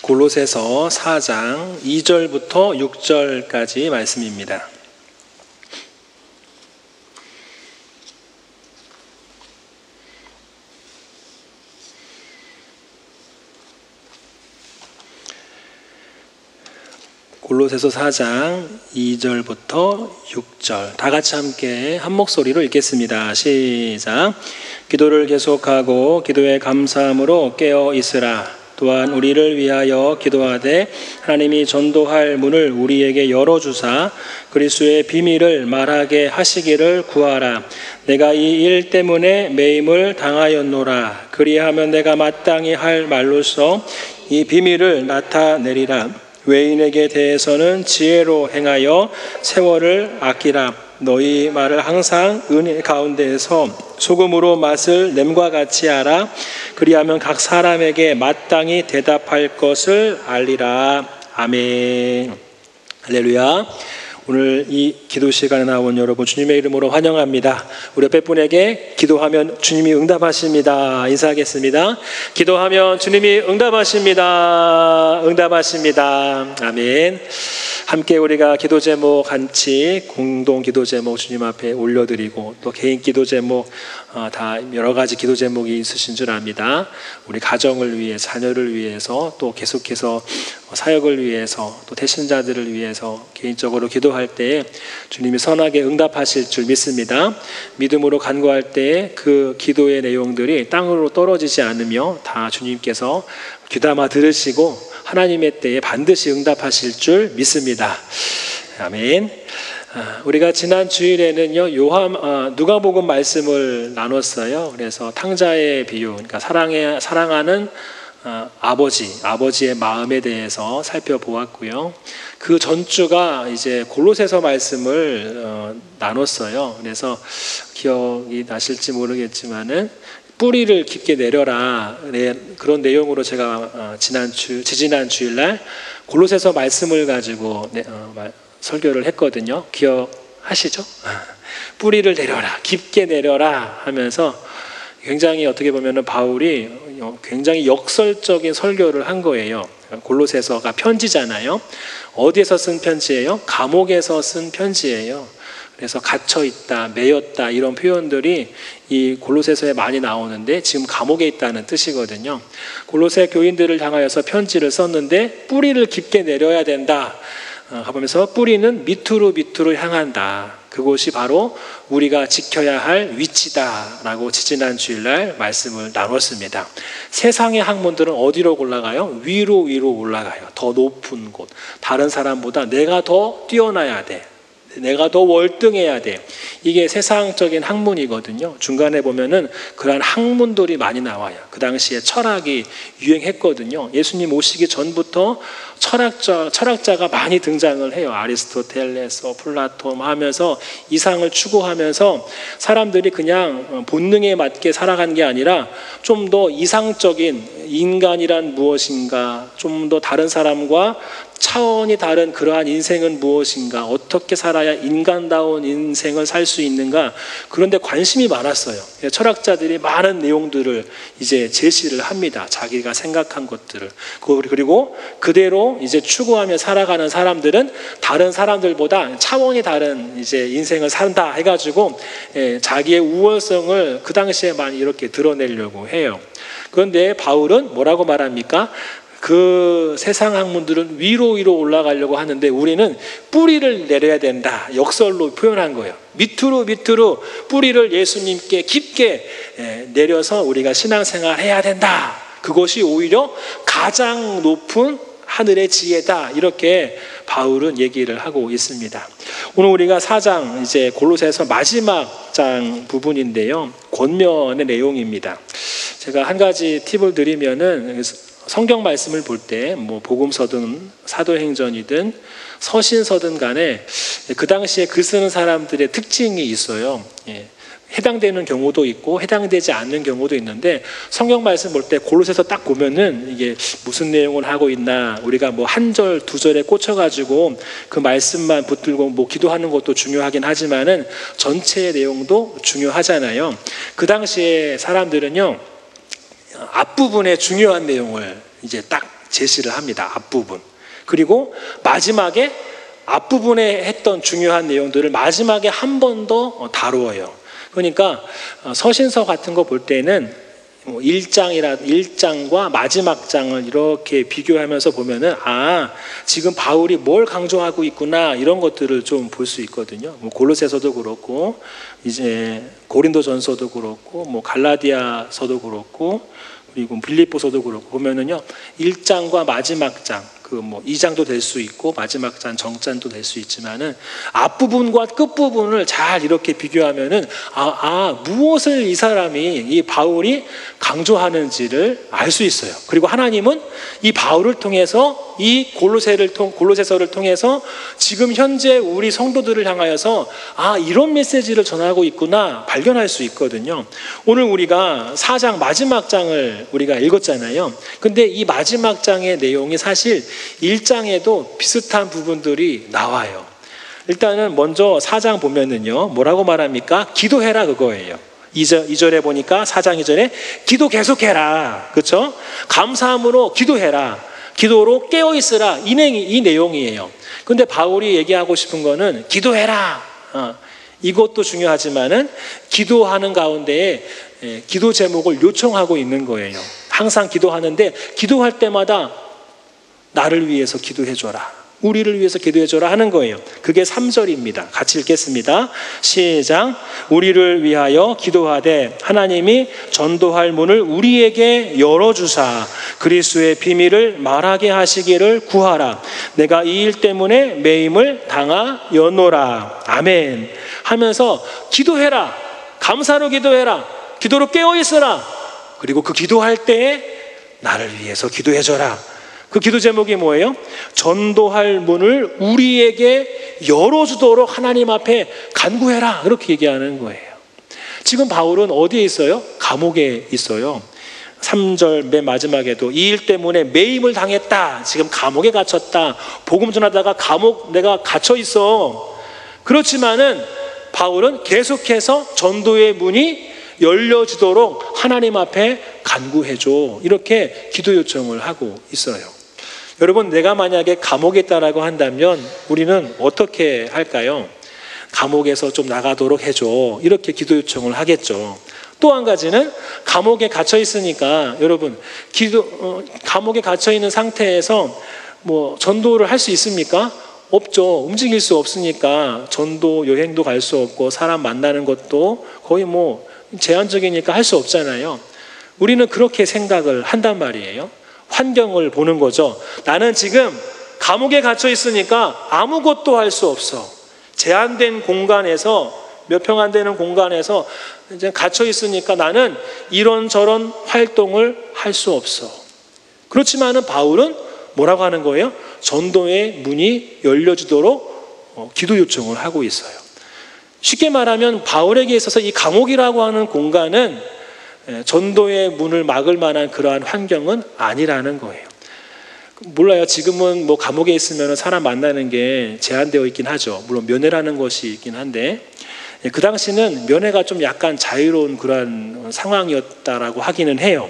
골로새서 4장 2절부터 6절까지 말씀입니다. 골로새서 4장 2절부터 6절 다 같이 함께 한 목소리로 읽겠습니다. 시작. 기도를 계속하고 기도에 감사함으로 깨어 있으라. 또한 우리를 위하여 기도하되 하나님이 전도할 문을 우리에게 열어주사 그리스도의 비밀을 말하게 하시기를 구하라. 내가 이 일 때문에 매임을 당하였노라. 그리하면 내가 마땅히 할 말로써 이 비밀을 나타내리라. 외인에게 대해서는 지혜로 행하여 세월을 아끼라. 너희 말을 항상 은혜 가운데에서 소금으로 맛을 냄과 같이 하라. 그리하면 각 사람에게 마땅히 대답할 것을 알리라. 아멘. 할렐루야. 오늘 이 기도 시간에 나온 여러분 주님의 이름으로 환영합니다. 우리 옆에 분에게 기도하면 주님이 응답하십니다. 인사하겠습니다. 기도하면 주님이 응답하십니다. 응답하십니다. 아멘. 함께 우리가 기도 제목 같이 공동 기도 제목 주님 앞에 올려드리고 또 개인 기도 제목 다 여러 가지 기도 제목이 있으신 줄 압니다. 우리 가정을 위해 자녀를 위해서 또 계속해서 사역을 위해서 또 태신자들을 위해서 개인적으로 기도할 때 주님이 선하게 응답하실 줄 믿습니다. 믿음으로 간구할 때 그 기도의 내용들이 땅으로 떨어지지 않으며 다 주님께서 귀담아 들으시고 하나님의 때에 반드시 응답하실 줄 믿습니다. 아멘. 우리가 지난 주일에는요 누가복음 말씀을 나눴어요. 그래서 탕자의 비유, 그러니까 사랑하는 아버지의 마음에 대해서 살펴보았고요. 그 전주가 이제 골로새서 말씀을 나눴어요. 그래서 기억이 나실지 모르겠지만은 뿌리를 깊게 내려라. 그런 내용으로 제가 지지난 주일날 골로새서 말씀을 가지고 설교를 했거든요. 기억하시죠? 뿌리를 내려라, 깊게 내려라 하면서 굉장히 어떻게 보면 바울이 굉장히 역설적인 설교를 한 거예요. 골로새서가 편지잖아요. 어디에서 쓴 편지예요? 감옥에서 쓴 편지예요. 그래서 갇혀있다, 매였다 이런 표현들이 이 골로새서에 많이 나오는데 지금 감옥에 있다는 뜻이거든요. 골로새 교인들을 향하여서 편지를 썼는데 뿌리를 깊게 내려야 된다 하면서 뿌리는 밑으로 향한다. 그곳이 바로 우리가 지켜야 할 위치다라고 지지난 주일날 말씀을 나눴습니다. 세상의 학문들은 어디로 올라가요? 위로 올라가요. 더 높은 곳. 다른 사람보다 내가 더 뛰어나야 돼. 내가 더 월등해야 돼. 이게 세상적인 학문이거든요. 중간에 보면은 그러한 학문들이 많이 나와요. 그 당시에 철학이 유행했거든요. 예수님 오시기 전부터 철학자가 많이 등장을 해요. 아리스토텔레스, 플라톤 하면서 이상을 추구하면서 사람들이 그냥 본능에 맞게 살아간 게 아니라 좀 더 이상적인 인간이란 무엇인가, 좀 더 다른 사람과 차원이 다른 그러한 인생은 무엇인가, 어떻게 살아야 인간다운 인생을 살 수 있는가, 그런데 관심이 많았어요. 철학자들이 많은 내용들을 이제 제시를 합니다. 자기가 생각한 것들을. 그리고 그대로 이제 추구하며 살아가는 사람들은 다른 사람들보다 차원이 다른 이제 인생을 산다 해가지고 자기의 우월성을 그 당시에 많이 이렇게 드러내려고 해요. 그런데 바울은 뭐라고 말합니까? 그 세상 학문들은 위로 올라가려고 하는데 우리는 뿌리를 내려야 된다. 역설로 표현한 거예요. 밑으로 뿌리를 예수님께 깊게 내려서 우리가 신앙생활 해야 된다. 그것이 오히려 가장 높은 하늘의 지혜다. 이렇게 바울은 얘기를 하고 있습니다. 오늘 우리가 4장 이제 골로새서 마지막 장 부분인데요. 권면의 내용입니다. 제가 한 가지 팁을 드리면은 성경 말씀을 볼 때 뭐 복음서든 사도행전이든 서신서든 간에 그 당시에 글 쓰는 사람들의 특징이 있어요. 해당되는 경우도 있고 해당되지 않는 경우도 있는데 성경 말씀 볼 때 골로새서 딱 보면은 이게 무슨 내용을 하고 있나, 우리가 뭐 한 절 두 절에 꽂혀가지고 그 말씀만 붙들고 뭐 기도하는 것도 중요하긴 하지만은 전체의 내용도 중요하잖아요. 그 당시에 사람들은요 앞부분에 중요한 내용을 이제 딱 제시를 합니다. 앞부분. 그리고 마지막에 앞부분에 했던 중요한 내용들을 마지막에 한 번 더 다루어요. 그러니까 서신서 같은 거 볼 때는 1장과 마지막 장을 이렇게 비교하면서 보면은 지금 바울이 뭘 강조하고 있구나 이런 것들을 좀 볼 수 있거든요. 골로새서도 그렇고 이제 고린도전서도 그렇고 갈라디아서도 그렇고 그리고 빌립보서도 그렇고 보면은요 1장과 마지막 장 2장도 될 수 있고 마지막 장 정장도 될 수 있지만은 앞부분과 끝부분을 잘 이렇게 비교하면은 무엇을 이 사람이 이 바울이 강조하는지를 알 수 있어요. 그리고 하나님은 이 바울을 통해서 이 골로새서를 통해서 지금 현재 우리 성도들을 향하여서 이런 메시지를 전하고 있구나 발견할 수 있거든요. 오늘 우리가 4장 마지막 장을 우리가 읽었잖아요. 근데 이 마지막 장의 내용이 사실 1장에도 비슷한 부분들이 나와요. 일단은 먼저 4장 보면은요 뭐라고 말합니까? 기도해라 그거예요. 2절에 보니까 4장 2절에 기도 계속해라. 그렇죠? 감사함으로 기도해라. 기도로 깨어있으라. 이 내용이에요. 근데 바울이 얘기하고 싶은 거는 기도해라. 이것도 중요하지만은 기도하는 가운데에 기도 제목을 요청하고 있는 거예요. 항상 기도하는데 기도할 때마다 나를 위해서 기도해줘라. 우리를 위해서 기도해줘라 하는 거예요. 그게 3절입니다. 같이 읽겠습니다. 시작. 우리를 위하여 기도하되 하나님이 전도할 문을 우리에게 열어주사 그리스도의 비밀을 말하게 하시기를 구하라. 내가 이 일 때문에 매임을 당하였노라. 아멘. 하면서 기도해라. 감사로 기도해라. 기도로 깨어있으라. 그리고 그 기도할 때에 나를 위해서 기도해줘라. 그 기도 제목이 뭐예요? 전도할 문을 우리에게 열어주도록 하나님 앞에 간구해라. 이렇게 얘기하는 거예요. 지금 바울은 어디에 있어요? 감옥에 있어요. 3절 맨 마지막에도 이 일 때문에 매임을 당했다. 지금 감옥에 갇혔다. 복음 전하다가 내가 갇혀 있어. 그렇지만은 바울은 계속해서 전도의 문이 열려지도록 하나님 앞에 간구해줘. 이렇게 기도 요청을 하고 있어요. 여러분, 내가 만약에 감옥에 있다라고 한다면 우리는 어떻게 할까요? 감옥에서 좀 나가도록 해줘. 이렇게 기도 요청을 하겠죠. 또 한 가지는 감옥에 갇혀 있으니까 여러분, 감옥에 갇혀 있는 상태에서 전도를 할 수 있습니까? 없죠. 움직일 수 없으니까 전도 여행도 갈 수 없고 사람 만나는 것도 거의 제한적이니까 할 수 없잖아요. 우리는 그렇게 생각을 한단 말이에요. 환경을 보는 거죠. 나는 지금 감옥에 갇혀 있으니까 아무것도 할 수 없어. 제한된 공간에서, 몇 평 안 되는 공간에서 이제 갇혀 있으니까 나는 이런저런 활동을 할 수 없어. 그렇지만은 바울은 뭐라고 하는 거예요? 전도의 문이 열려지도록 기도 요청을 하고 있어요. 쉽게 말하면 바울에게 있어서 이 감옥이라고 하는 공간은 전도의 문을 막을 만한 그러한 환경은 아니라는 거예요. 몰라요. 지금은 감옥에 있으면 사람 만나는 게 제한되어 있긴 하죠. 물론 면회라는 것이 있긴 한데 그 당시는 면회가 좀 약간 자유로운 그러한 상황이었다라고 하기는 해요.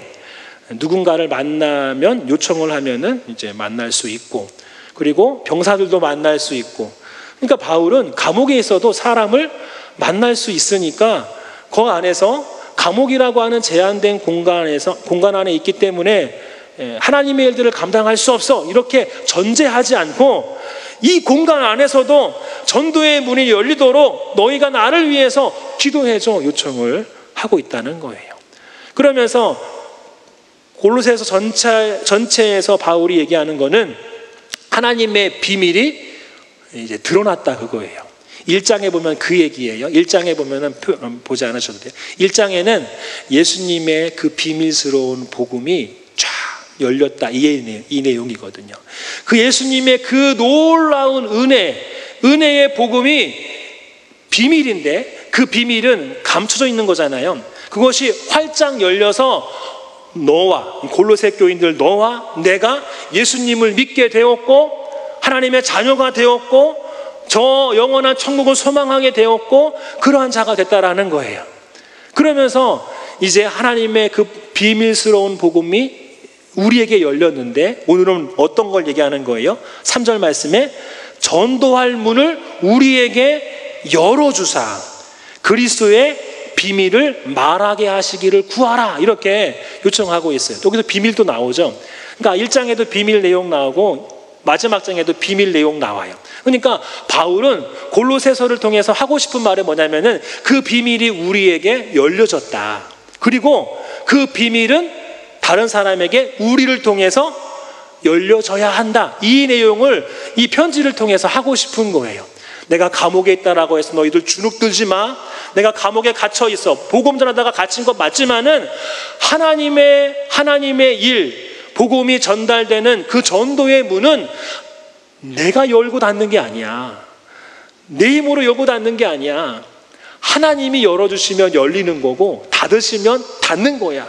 누군가를 만나면 요청을 하면은 이제 만날 수 있고, 그리고 병사들도 만날 수 있고. 그러니까 바울은 감옥에 있어도 사람을 만날 수 있으니까 그 안에서 감옥이라고 하는 제한된 공간 안에 있기 때문에 하나님의 일들을 감당할 수 없어. 이렇게 전제하지 않고 이 공간 안에서도 전도의 문이 열리도록 너희가 나를 위해서 기도해줘 요청을 하고 있다는 거예요. 그러면서 골로새서 전체에서 바울이 얘기하는 거는 하나님의 비밀이 이제 드러났다 그거예요. 1장에 보면 그 얘기예요. 1장에 보면은 보지 않으셔도 돼요. 1장에는 예수님의 그 비밀스러운 복음이 쫙 열렸다 이 내용이거든요. 그 예수님의 그 놀라운 은혜의 복음이 비밀인데 그 비밀은 감춰져 있는 거잖아요. 그것이 활짝 열려서 너와 골로새 교인들 너와 내가 예수님을 믿게 되었고 하나님의 자녀가 되었고 저 영원한 천국을 소망하게 되었고 그러한 자가 됐다라는 거예요. 그러면서 이제 하나님의 그 비밀스러운 복음이 우리에게 열렸는데 오늘은 어떤 걸 얘기하는 거예요? 3절 말씀에 전도할 문을 우리에게 열어주사 그리스도의 비밀을 말하게 하시기를 구하라, 이렇게 요청하고 있어요. 여기서 비밀도 나오죠. 그러니까 1장에도 비밀 내용 나오고 마지막 장에도 비밀 내용 나와요. 그러니까 바울은 골로새서를 통해서 하고 싶은 말은 뭐냐면은 그 비밀이 우리에게 열려졌다. 그리고 그 비밀은 다른 사람에게 우리를 통해서 열려져야 한다. 이 내용을 이 편지를 통해서 하고 싶은 거예요. 내가 감옥에 있다라고 해서 너희들 주눅 들지 마. 내가 감옥에 갇혀 있어. 복음 전하다가 갇힌 것 맞지만은 하나님의 일, 복음이 전달되는 그 전도의 문은 내가 열고 닫는 게 아니야. 내 힘으로 열고 닫는 게 아니야. 하나님이 열어주시면 열리는 거고 닫으시면 닫는 거야.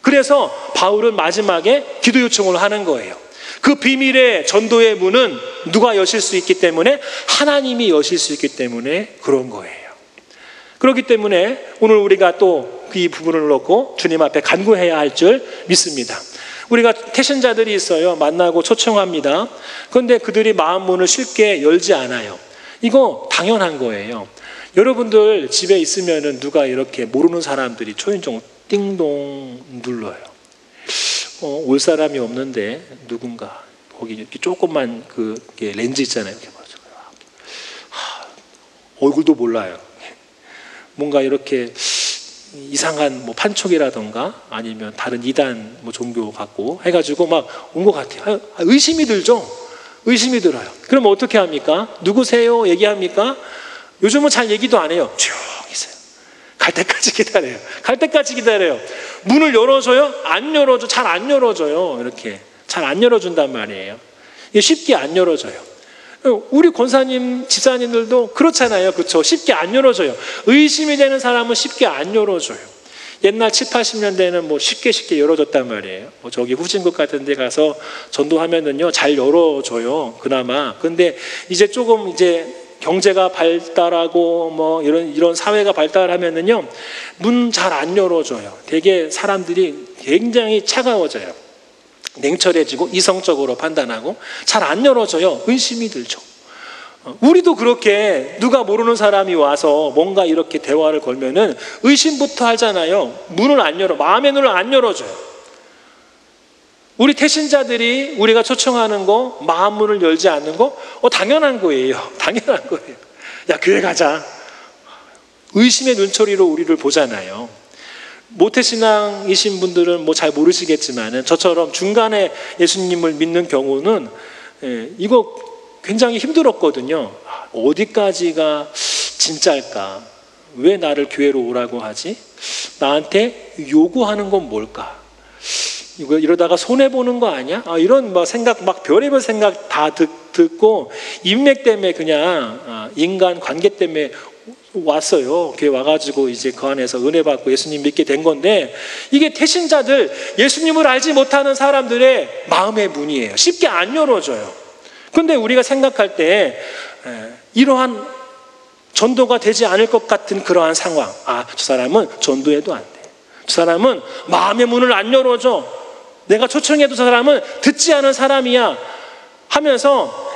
그래서 바울은 마지막에 기도 요청을 하는 거예요. 그 비밀의 전도의 문은 누가 여실 수 있기 때문에? 하나님이 여실 수 있기 때문에 그런 거예요. 그렇기 때문에 오늘 우리가 또 이 부분을 놓고 주님 앞에 간구해야 할 줄 믿습니다. 우리가 태신자들이 있어요. 만나고 초청합니다. 그런데 그들이 마음 문을 쉽게 열지 않아요. 이거 당연한 거예요. 여러분들 집에 있으면은 누가 이렇게 모르는 사람들이 초인종 띵동 눌러요. 올 사람이 없는데 누군가 거기 이렇게 조그만 그 렌즈 있잖아요. 이렇게 얼굴도 몰라요. 뭔가 이렇게 이상한 뭐 판촉이라던가 아니면 다른 이단 뭐 종교 같고 해가지고 막 온 것 같아요. 의심이 들죠. 의심이 들어요. 그럼 어떻게 합니까? 누구세요? 얘기합니까? 요즘은 잘 얘기도 안 해요. 조용히 있어요. 갈 때까지 기다려요. 갈 때까지 기다려요. 문을 열어줘요? 안 열어줘. 잘 안 열어줘요. 이렇게 잘 안 열어준단 말이에요. 이게 쉽게 안 열어줘요. 우리 권사님, 집사님들도 그렇잖아요. 그렇죠? 쉽게 안 열어줘요. 의심이 되는 사람은 쉽게 안 열어줘요. 옛날 7, 80년대에는 뭐 쉽게 열어줬단 말이에요. 뭐 저기 후진국 같은 데 가서 전도하면은요, 잘 열어줘요. 그나마. 근데 이제 조금 이제 경제가 발달하고 뭐 이런 사회가 발달하면은요, 문 잘 안 열어줘요. 되게 사람들이 굉장히 차가워져요. 냉철해지고 이성적으로 판단하고 잘 안 열어줘요. 의심이 들죠. 우리도 그렇게 누가 모르는 사람이 와서 뭔가 이렇게 대화를 걸면은 의심부터 하잖아요. 문을 안 열어. 마음의 눈을 안 열어줘요. 우리 태신자들이 우리가 초청하는 거, 마음 문을 열지 않는 거, 당연한 거예요. 당연한 거예요. 야, 교회 가자. 의심의 눈초리로 우리를 보잖아요. 모태신앙이신 분들은 뭐 잘 모르시겠지만은 저처럼 중간에 예수님을 믿는 경우는 이거 굉장히 힘들었거든요. 어디까지가 진짜일까? 왜 나를 교회로 오라고 하지? 나한테 요구하는 건 뭘까? 이거 이러다가 손해보는 거 아니야? 이런 막 생각, 막 별의별 생각 다 듣고 인맥 때문에 그냥 인간 관계 때문에 왔어요. 교회 와가지고 이제 그 안에서 은혜 받고 예수님 믿게 된 건데, 이게 태신자들, 예수님을 알지 못하는 사람들의 마음의 문이에요. 쉽게 안 열어줘요. 근데 우리가 생각할 때 이러한 전도가 되지 않을 것 같은 그러한 상황, 저 사람은 전도해도 안 돼. 저 사람은 마음의 문을 안 열어줘. 내가 초청해도 저 사람은 듣지 않은 사람이야 하면서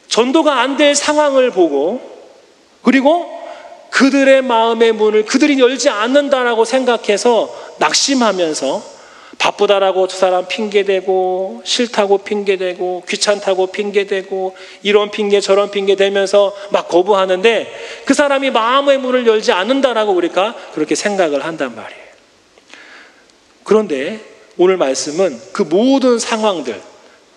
전도가 안 될 상황을 보고, 그리고 그들의 마음의 문을 그들이 열지 않는다라고 생각해서 낙심하면서 바쁘다라고 저 사람 핑계대고, 싫다고 핑계대고, 귀찮다고 핑계대고, 이런 핑계 저런 핑계 대면서 막 거부하는데 그 사람이 마음의 문을 열지 않는다라고 우리가 그렇게 생각을 한단 말이에요. 그런데 오늘 말씀은 그 모든 상황들,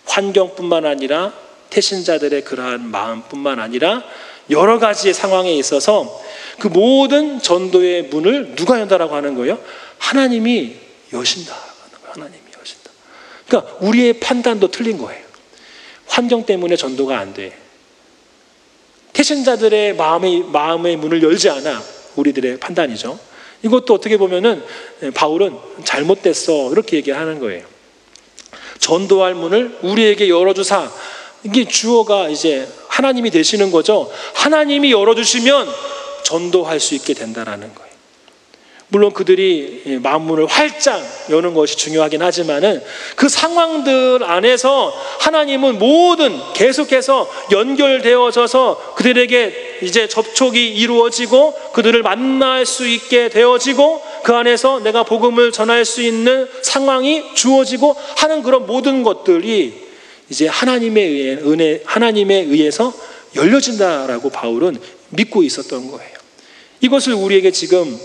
환경뿐만 아니라 태신자들의 그러한 마음뿐만 아니라 여러 가지의 상황에 있어서 그 모든 전도의 문을 누가 연다라고 하는 거예요? 하나님이 여신다. 하나님이 여신다. 그러니까 우리의 판단도 틀린 거예요. 환경 때문에 전도가 안 돼. 태신자들의 마음의 문을 열지 않아. 우리들의 판단이죠. 이것도 어떻게 보면은 바울은 잘못됐어, 이렇게 얘기하는 거예요. 전도할 문을 우리에게 열어주사. 이게 주어가 이제 하나님이 되시는 거죠. 하나님이 열어주시면 전도할 수 있게 된다라는 거예요. 물론 그들이 마음 문을 활짝 여는 것이 중요하긴 하지만은 그 상황들 안에서 하나님은 모든 계속해서 연결되어져서 그들에게 이제 접촉이 이루어지고 그들을 만날 수 있게 되어지고 그 안에서 내가 복음을 전할 수 있는 상황이 주어지고 하는 그런 모든 것들이 이제 하나님에 의해서 열려진다라고 바울은 믿고 있었던 거예요. 이것을 우리에게 지금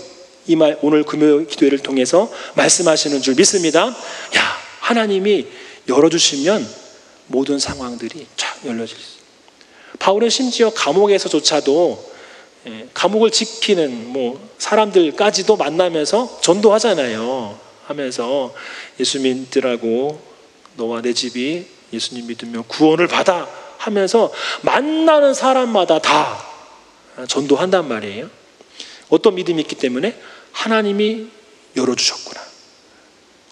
이 말 오늘 금요 기도회를 통해서 말씀하시는 줄 믿습니다. 야, 하나님이 열어주시면 모든 상황들이 쫙 열려질 수 있어요. 바울은 심지어 감옥에서조차도 감옥을 지키는 사람들까지도 만나면서 전도하잖아요. 하면서 예수 믿으라고 너와 내 집이 예수님 믿으면 구원을 받아 하면서 만나는 사람마다 다 전도한단 말이에요. 어떤 믿음이 있기 때문에 하나님이 열어주셨구나.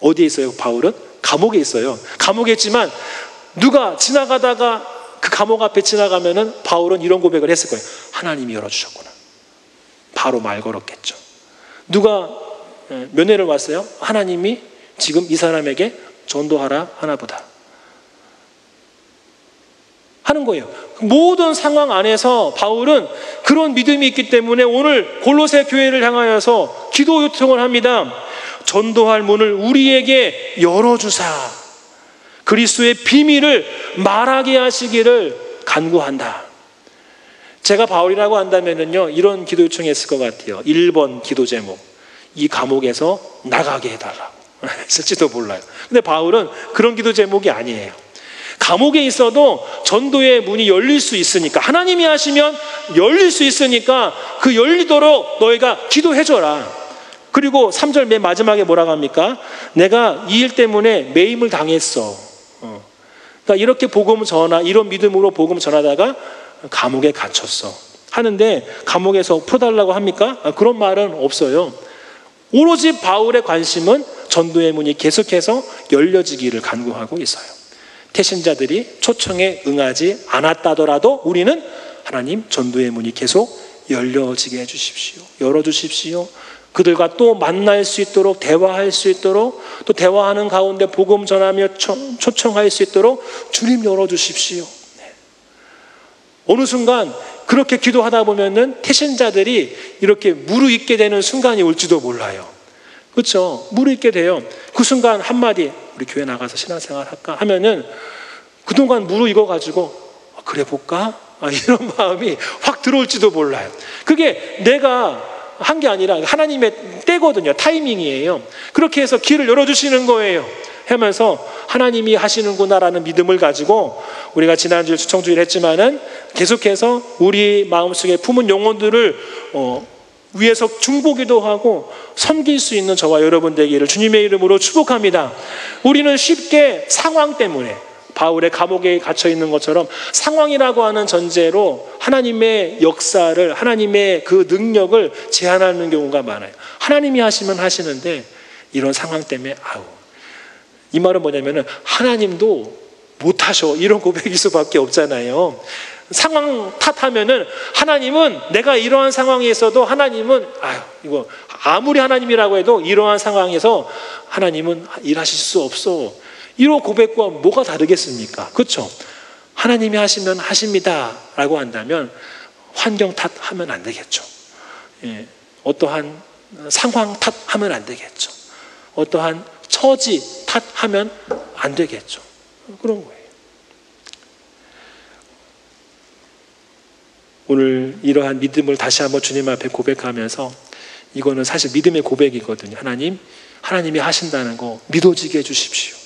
어디에 있어요? 바울은 감옥에 있어요. 감옥에 있지만 누가 지나가다가 그 감옥 앞에 지나가면은 바울은 이런 고백을 했을 거예요. 하나님이 열어주셨구나. 바로 말 걸었겠죠. 누가 면회를 왔어요? 하나님이 지금 이 사람에게 전도하라 하나보다 하는 거예요. 모든 상황 안에서 바울은 그런 믿음이 있기 때문에 오늘 골로새 교회를 향하여서 기도 요청을 합니다. 전도할 문을 우리에게 열어주사 그리스도의 비밀을 말하게 하시기를 간구한다. 제가 바울이라고 한다면요 이런 기도 요청했을 것 같아요. 1번 기도 제목, 이 감옥에서 나가게 해달라고 했을지도 몰라요. 근데 바울은 그런 기도 제목이 아니에요. 감옥에 있어도 전도의 문이 열릴 수 있으니까, 하나님이 하시면 열릴 수 있으니까 그 열리도록 너희가 기도해줘라. 그리고 3절 맨 마지막에 뭐라고 합니까? 내가 이 일 때문에 매임을 당했어. 그러니까 이렇게 이런 믿음으로 복음 전하다가 감옥에 갇혔어 하는데 감옥에서 풀어달라고 합니까? 그런 말은 없어요. 오로지 바울의 관심은 전도의 문이 계속해서 열려지기를 간구하고 있어요. 태신자들이 초청에 응하지 않았다더라도 우리는 하나님 전도의 문이 계속 열려지게 해주십시오. 열어주십시오. 그들과 또 만날 수 있도록, 대화할 수 있도록, 또 대화하는 가운데 복음 전하며 초청할 수 있도록 주님 열어주십시오. 네. 어느 순간 그렇게 기도하다 보면은 태신자들이 이렇게 무르익게 되는 순간이 올지도 몰라요. 그렇죠? 무르익게 돼요. 그 순간 한마디, 우리 교회 나가서 신앙생활 할까 하면은 그동안 무르익어가지고 그래 볼까? 이런 마음이 확 들어올지도 몰라요. 그게 내가 한 게 아니라 하나님의 때거든요. 타이밍이에요. 그렇게 해서 길을 열어주시는 거예요. 하면서 하나님이 하시는구나라는 믿음을 가지고 우리가 지난주에 추청주의를 했지만은 계속해서 우리 마음속에 품은 영혼들을 위에서 중보기도 하고 섬길 수 있는 저와 여러분 되기를 주님의 이름으로 축복합니다. 우리는 쉽게 상황 때문에 바울의 감옥에 갇혀 있는 것처럼 상황이라고 하는 전제로 하나님의 역사를, 하나님의 그 능력을 제한하는 경우가 많아요. 하나님이 하시면 하시는데 이런 상황 때문에 이 말은 뭐냐면은 하나님도 못하셔 이런 고백일 수밖에 없잖아요. 상황 탓하면은 하나님은 내가 이러한 상황에 있어도 하나님은 이거 아무리 하나님이라고 해도 이러한 상황에서 하나님은 일하실 수 없어. 이런 고백과 뭐가 다르겠습니까? 그렇죠? 하나님이 하시면 하십니다 라고 한다면 환경 탓하면 안 되겠죠. 어떠한 상황 탓하면 안 되겠죠. 어떠한 처지 탓하면 안 되겠죠. 그런 거예요. 오늘 이러한 믿음을 다시 한번 주님 앞에 고백하면서 이거는 사실 믿음의 고백이거든요. 하나님이 하신다는 거 믿어지게 해주십시오.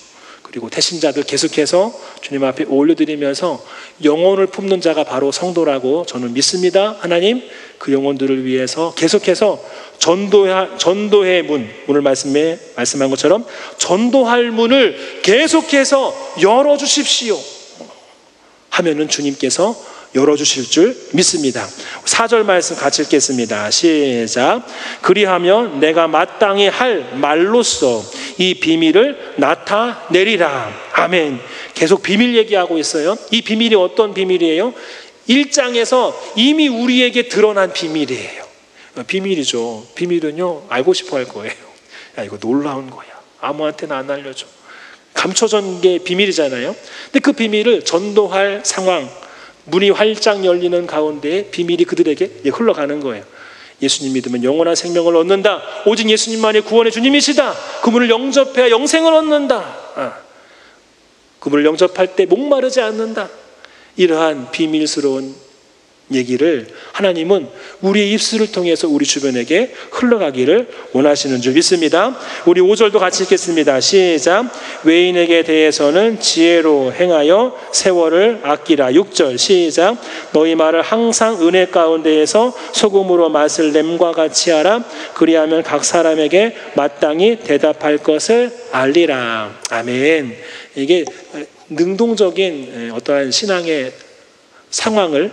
그리고 태신자들 계속해서 주님 앞에 올려드리면서 영혼을 품는 자가 바로 성도라고 저는 믿습니다. 하나님 그 영혼들을 위해서 계속해서 전도의 문, 오늘 말씀한 것처럼 전도할 문을 계속해서 열어주십시오 하면은 주님께서 열어주실 줄 믿습니다. 4절 말씀 같이 읽겠습니다. 시작. 그리하면 내가 마땅히 할 말로써 이 비밀을 나타내리라. 아멘. 계속 비밀 얘기하고 있어요. 이 비밀이 어떤 비밀이에요? 1장에서 이미 우리에게 드러난 비밀이에요. 비밀이죠. 비밀은요, 알고 싶어 할 거예요. 야, 이거 놀라운 거야. 아무한테나 안 알려줘. 감춰진 게 비밀이잖아요. 근데 그 비밀을 전도할 상황, 문이 활짝 열리는 가운데 비밀이 그들에게 흘러가는 거예요. 예수님 믿으면 영원한 생명을 얻는다. 오직 예수님만이 구원의 주님이시다. 그분을 영접해야 영생을 얻는다. 그분을 영접할 때 목마르지 않는다. 이러한 비밀스러운 얘기를 하나님은 우리의 입술을 통해서 우리 주변에게 흘러가기를 원하시는 줄 믿습니다. 우리 5절도 같이 읽겠습니다. 시작. 외인에게 대해서는 지혜로 행하여 세월을 아끼라. 6절 시작. 너희 말을 항상 은혜 가운데에서 소금으로 맛을 냄과 같이 하라. 그리하면 각 사람에게 마땅히 대답할 것을 알리라. 아멘. 이게 능동적인 어떠한 신앙의 상황을,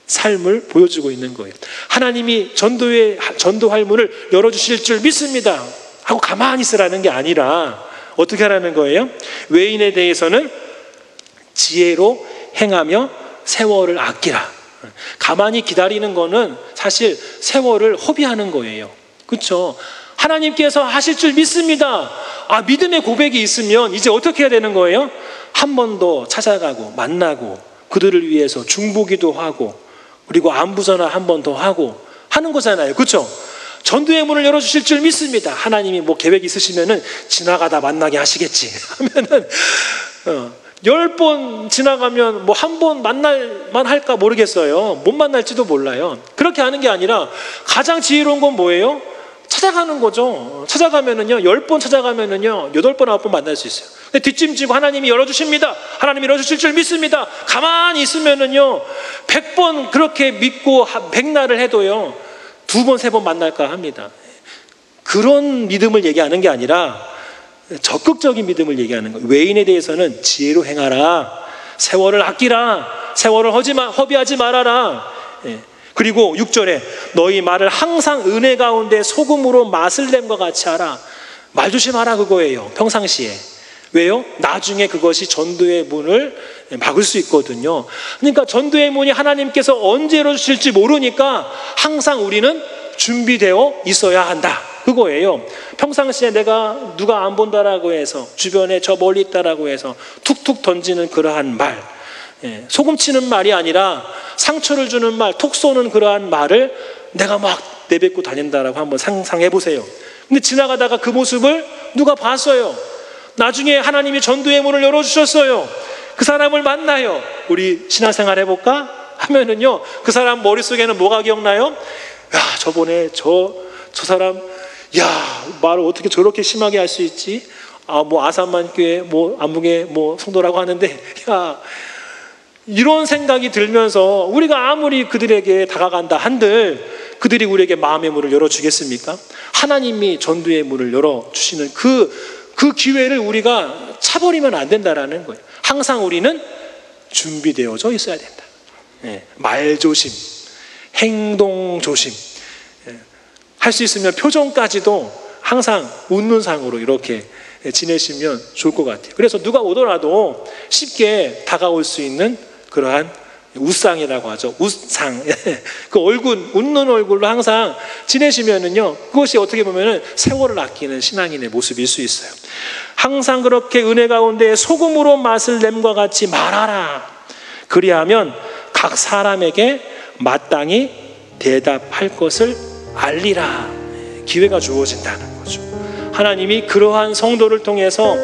삶을 보여주고 있는 거예요. 하나님이 전도할 문을 열어주실 줄 믿습니다 하고 가만히 있으라는 게 아니라 어떻게 하라는 거예요? 외인에 대해서는 지혜로 행하며 세월을 아끼라. 가만히 기다리는 거는 사실 세월을 허비하는 거예요. 그렇죠? 하나님께서 하실 줄 믿습니다. 믿음의 고백이 있으면 이제 어떻게 해야 되는 거예요? 한 번 더 찾아가고 만나고 그들을 위해서 중보기도 하고 그리고 안부전화 한 번 더 하고 하는 거잖아요. 그렇죠? 전도의 문을 열어주실 줄 믿습니다. 하나님이 뭐 계획 있으시면은 지나가다 만나게 하시겠지 하면은 10번 지나가면 뭐 한 번 만날만 할까 모르겠어요. 못 만날지도 몰라요. 그렇게 하는 게 아니라 가장 지혜로운 건 뭐예요? 찾아가는 거죠. 찾아가면은요, 10번 찾아가면은요, 8번, 9번 만날 수 있어요. 근데 뒷짐지고 하나님이 열어주십니다. 하나님이 열어주실 줄 믿습니다. 가만히 있으면은요, 100번 그렇게 믿고 백날을 해도요, 2번, 3번 만날까 합니다. 그런 믿음을 얘기하는 게 아니라 적극적인 믿음을 얘기하는 거예요. 외인에 대해서는 지혜로 행하라. 세월을 아끼라. 세월을 허비하지 말아라. 그리고 6절에 너희 말을 항상 은혜 가운데 소금으로 맛을 냄과 같이 하라. 말 조심하라 그거예요. 평상시에. 왜요? 나중에 그것이 전도의 문을 막을 수 있거든요. 그러니까 전도의 문이 하나님께서 언제 열어주실지 모르니까 항상 우리는 준비되어 있어야 한다. 그거예요. 평상시에 내가 누가 안 본다라고 해서 주변에 저 멀리 있다라고 해서 툭툭 던지는 그러한 말, 소금 치는 말이 아니라 상처를 주는 말, 톡 쏘는 그러한 말을 내가 막 내뱉고 다닌다라고 한번 상상해 보세요. 근데 지나가다가 그 모습을 누가 봤어요. 나중에 하나님이 전도의 문을 열어주셨어요. 그 사람을 만나요. 우리 신앙생활 해볼까? 하면은요, 그 사람 머릿속에는 뭐가 기억나요? 야, 저번에 저 사람, 야, 말을 어떻게 저렇게 심하게 할 수 있지? 뭐 아산만교회, 뭐 안무계, 뭐 성도라고 하는데, 야, 이런 생각이 들면서 우리가 아무리 그들에게 다가간다 한들 그들이 우리에게 마음의 문을 열어주겠습니까? 하나님이 전도의 문을 열어주시는 그 기회를 우리가 차버리면 안 된다라는 거예요. 항상 우리는 준비되어져 있어야 된다. 말 조심, 행동 조심, 할 수 있으면 표정까지도 항상 웃는 상으로 이렇게 지내시면 좋을 것 같아요. 그래서 누가 오더라도 쉽게 다가올 수 있는 그러한 웃상이라고 하죠. 웃상. 그 얼굴, 웃는 얼굴로 항상 지내시면은요, 그것이 어떻게 보면은 세월을 아끼는 신앙인의 모습일 수 있어요. 항상 그렇게 은혜 가운데 소금으로 맛을 냄과 같이 말하라. 그리하면 각 사람에게 마땅히 대답할 것을 알리라. 기회가 주어진다는 거죠. 하나님이 그러한 성도를 통해서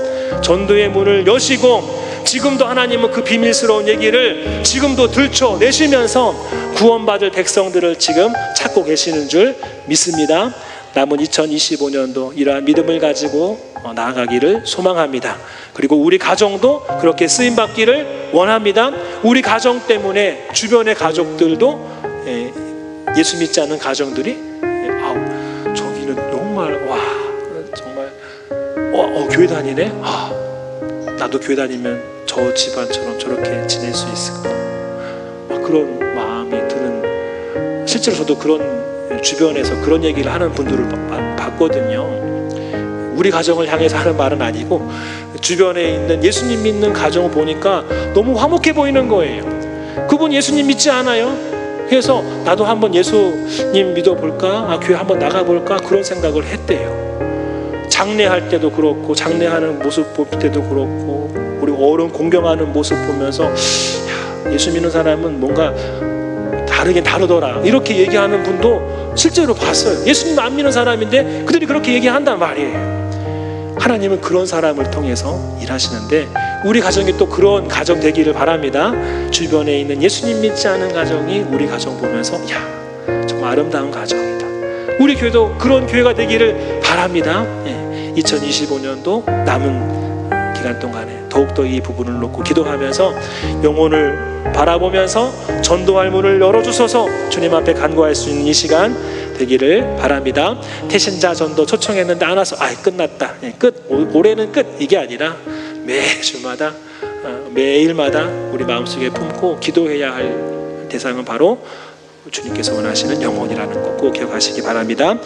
전도의 문을 여시고 지금도 하나님은 그 비밀스러운 얘기를 지금도 들춰내시면서 구원받을 백성들을 지금 찾고 계시는 줄 믿습니다. 남은 2025년도 이러한 믿음을 가지고 나아가기를 소망합니다. 그리고 우리 가정도 그렇게 쓰임받기를 원합니다. 우리 가정 때문에 주변의 가족들도 예수 믿지 않는 가정들이 저기는 정말 교회 다니네. 나도 교회 다니면 저 집안처럼 저렇게 지낼 수 있을까? 그런 마음이 드는, 실제로 저도 그런 주변에서 그런 얘기를 하는 분들을 봤거든요. 우리 가정을 향해서 하는 말은 아니고 주변에 있는 예수님 믿는 가정을 보니까 너무 화목해 보이는 거예요. 그분 예수님 믿지 않아요? 그래서 나도 한번 예수님 믿어볼까? 교회 한번 나가볼까? 그런 생각을 했대요. 장례할 때도 그렇고, 장례하는 모습 볼 때도 그렇고, 우리 어른 공경하는 모습 보면서 야, 예수 믿는 사람은 뭔가 다르긴 다르더라, 이렇게 얘기하는 분도 실제로 봤어요. 예수님 안 믿는 사람인데 그들이 그렇게 얘기한단 말이에요. 하나님은 그런 사람을 통해서 일하시는데 우리 가정이 또 그런 가정 되기를 바랍니다. 주변에 있는 예수님 믿지 않은 가정이 우리 가정 보면서 야, 정말 아름다운 가정이다, 우리 교회도 그런 교회가 되기를 바랍니다. 2025년도 남은 기간 동안에 더욱더 이 부분을 놓고 기도하면서 영혼을 바라보면서 전도할 문을 열어주셔서 주님 앞에 간구할 수 있는 이 시간 되기를 바랍니다. 태신자 전도 초청했는데 안 와서 끝났다, 끝, 올해는 끝, 이게 아니라 매주마다 매일마다 우리 마음속에 품고 기도해야 할 대상은 바로 주님께서 원하시는 영혼이라는 거 꼭 기억하시기 바랍니다.